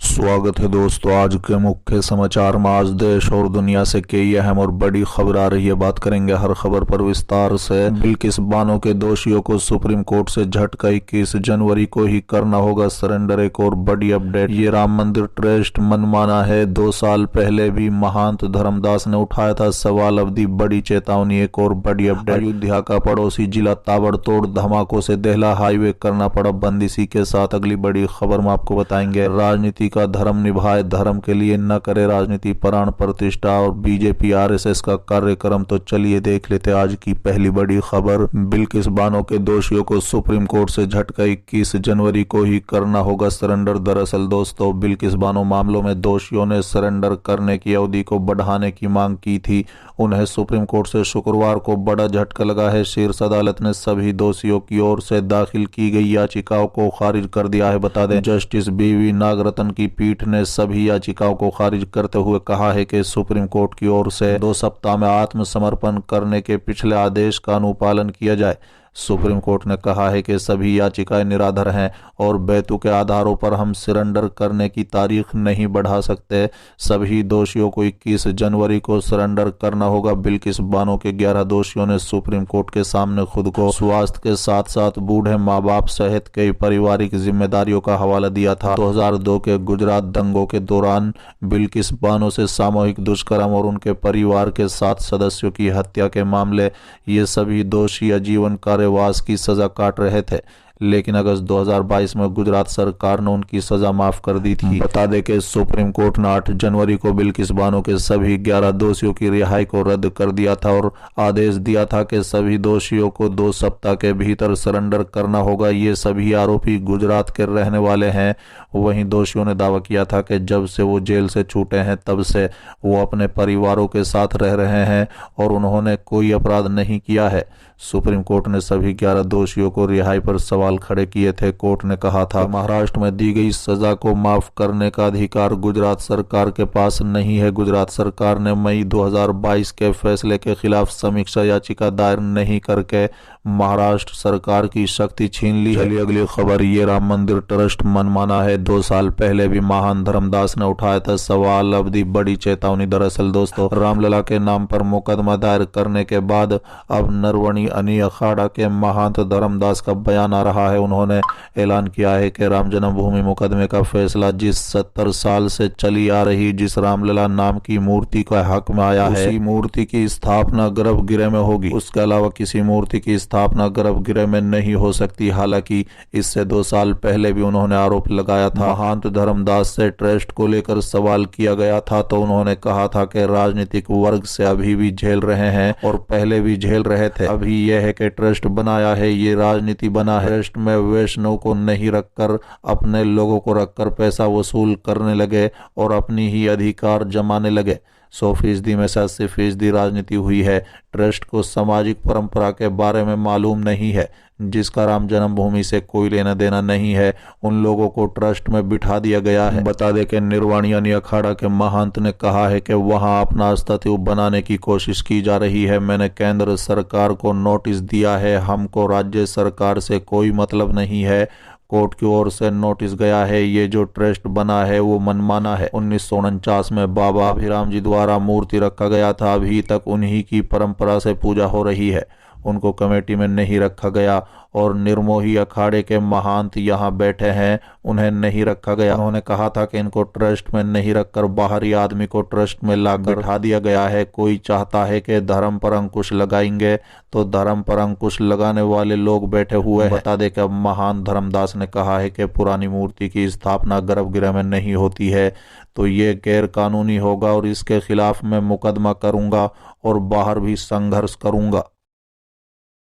स्वागत है दोस्तों। आज के मुख्य समाचार में आज देश और दुनिया से कई अहम और बड़ी खबर आ रही है। बात करेंगे हर खबर पर विस्तार से। बिल्किस बानो के दोषियों को सुप्रीम कोर्ट से झटका, 21 जनवरी को ही करना होगा सरेंडर। एक और बड़ी अपडेट, ये राम मंदिर ट्रस्ट मनमाना है। 2 साल पहले भी महंत धर्मदास ने उठाया था सवाल, अवधि बड़ी चेतावनी। एक और बड़ी अपडेट, अयोध्या का पड़ोसी जिला ताबड़तोड़ धमाकों से देहला हाईवे करना पड़ा बंद। इसी के साथ अगली बड़ी खबर में आपको बताएंगे, राजनीति का धर्म निभाए, धर्म के लिए न करे राजनीति, प्राण प्रतिष्ठा और बीजेपी आरएसएस का कार्यक्रम। तो चलिए देख लेते आज की पहली बड़ी खबर। बिल्किस बानो के दोषियों को सुप्रीम कोर्ट से झटका, 21 जनवरी को ही करना होगा सरेंडर। दरअसल दोस्तों, बिल्किस बानो मामलों में दोषियों ने सरेंडर करने की अवधि को बढ़ाने की मांग की थी। उन्हें सुप्रीम कोर्ट से शुक्रवार को बड़ा झटका लगा है। शीर्ष अदालत ने सभी दोषियों की ओर से दाखिल की गई याचिकाओं को खारिज कर दिया है। बता दें, जस्टिस बीवी नागरत्न की पीठ ने सभी याचिकाओं को खारिज करते हुए कहा है कि सुप्रीम कोर्ट की ओर से 2 सप्ताह में आत्मसमर्पण करने के पिछले आदेश का अनुपालन किया जाए। सुप्रीम कोर्ट ने कहा है कि सभी याचिकाएं निराधार हैं और बैतु के आधारों पर हम सरेंडर करने की तारीख नहीं बढ़ा सकते। सभी दोषियों को 21 जनवरी को सरेंडर करना होगा। बिल्किस बानो के 11 दोषियों ने सुप्रीम कोर्ट के सामने खुद को स्वास्थ्य के साथ साथ बूढ़े माँ बाप सहित कई पारिवारिक जिम्मेदारियों का हवाला दिया था। 2002 के गुजरात दंगों के दौरान बिल्किस बानो से सामूहिक दुष्कर्म और उनके परिवार के 7 सदस्यों की हत्या के मामले, ये सभी दोषी आजीवन कारावास की सजा काट रहे थे, लेकिन अगस्त 2022 में गुजरात सरकार ने उनकी सजा माफ कर दी थी। बता दें कि सुप्रीम कोर्ट ने 8 जनवरी को बिल्किस बानो के सभी 11 दोषियों की रिहाई को रद्द कर दिया था और आदेश दिया था कि सभी दोषियों को 2 सप्ताह के भीतर सरेंडर करना होगा। ये सभी आरोपी गुजरात के रहने वाले हैं। वहीं दोषियों ने दावा किया था कि जब से वो जेल से छूटे हैं तब से वो अपने परिवारों के साथ रह रहे हैं और उन्होंने कोई अपराध नहीं किया है। सुप्रीम कोर्ट ने सभी 11 दोषियों को रिहाई पर सवाल खड़े किए थे। कोर्ट ने कहा था, महाराष्ट्र में दी गई सजा को माफ करने का अधिकार गुजरात सरकार के पास नहीं है। गुजरात सरकार ने मई 2022 के फैसले के खिलाफ समीक्षा याचिका दायर नहीं करके महाराष्ट्र सरकार की शक्ति छीन ली। चलिए अगली खबर, ये राम मंदिर ट्रस्ट मनमाना है। 2 साल पहले भी महान धर्मदास ने उठाया था सवाल, अवधि बड़ी चेतावनी। दरअसल दोस्तों, रामलला के नाम पर मुकदमा दायर करने के बाद अब नरवणी अनी अखाड़ा के महंत धर्मदास का बयान आ रहा है। उन्होंने ऐलान किया है कि राम जन्मभूमि मुकदमे का फैसला जिस 70 साल से चली आ रही जिस रामलला नाम की मूर्ति का हक में आया है, उसी मूर्ति की स्थापना गर्भगृह में होगी। उसके अलावा किसी मूर्ति की स्थापना गर्भगृह में नहीं हो सकती। हालांकि इससे 2 साल पहले भी उन्होंने आरोप लगाया था। महंत धर्मदास से ट्रस्ट को लेकर सवाल किया गया था तो उन्होंने कहा था कि राजनीतिक वर्ग से अभी भी झेल रहे हैं और पहले भी झेल रहे थे। अभी यह है कि ट्रस्ट बनाया है, ये राजनीति बना है। ट्रस्ट में वैष्णव को नहीं रखकर अपने लोगों को रखकर पैसा वसूल करने लगे और अपनी ही अधिकार जमाने लगे। 100% में से 80% राजनीति हुई है। ट्रस्ट को सामाजिक परंपरा के बारे में मालूम नहीं है। जिसका राम जन्मभूमि से कोई लेना देना नहीं है, उन लोगों को ट्रस्ट में बिठा दिया गया है। बता दें कि निर्वाणी यानी अखाड़ा के महंत ने कहा है कि वहां अपना अस्तित्व बनाने की कोशिश की जा रही है। मैंने केंद्र सरकार को नोटिस दिया है, हमको राज्य सरकार से कोई मतलब नहीं है। कोर्ट की ओर से नोटिस गया है, ये जो ट्रस्ट बना है वो मनमाना है। 1949 में बाबा अभिराम जी द्वारा मूर्ति रखा गया था, अभी तक उन्हीं की परंपरा से पूजा हो रही है। उनको कमेटी में नहीं रखा गया और निर्मोही अखाड़े के महंत यहाँ बैठे हैं, उन्हें नहीं रखा गया। उन्होंने कहा था कि इनको ट्रस्ट में नहीं रखकर बाहरी आदमी को ट्रस्ट में लाकर बिठा दिया गया है। कोई चाहता है कि धर्म पर अंकुश लगाएंगे तो धर्म पर अंकुश लगाने वाले लोग बैठे हुए हैं। बता दें कि महान धर्मदास ने कहा है कि पुरानी मूर्ति की स्थापना गर्भगृह में नहीं होती है तो ये गैर कानूनी होगा और इसके खिलाफ मैं मुकदमा करूंगा और बाहर भी संघर्ष करूंगा।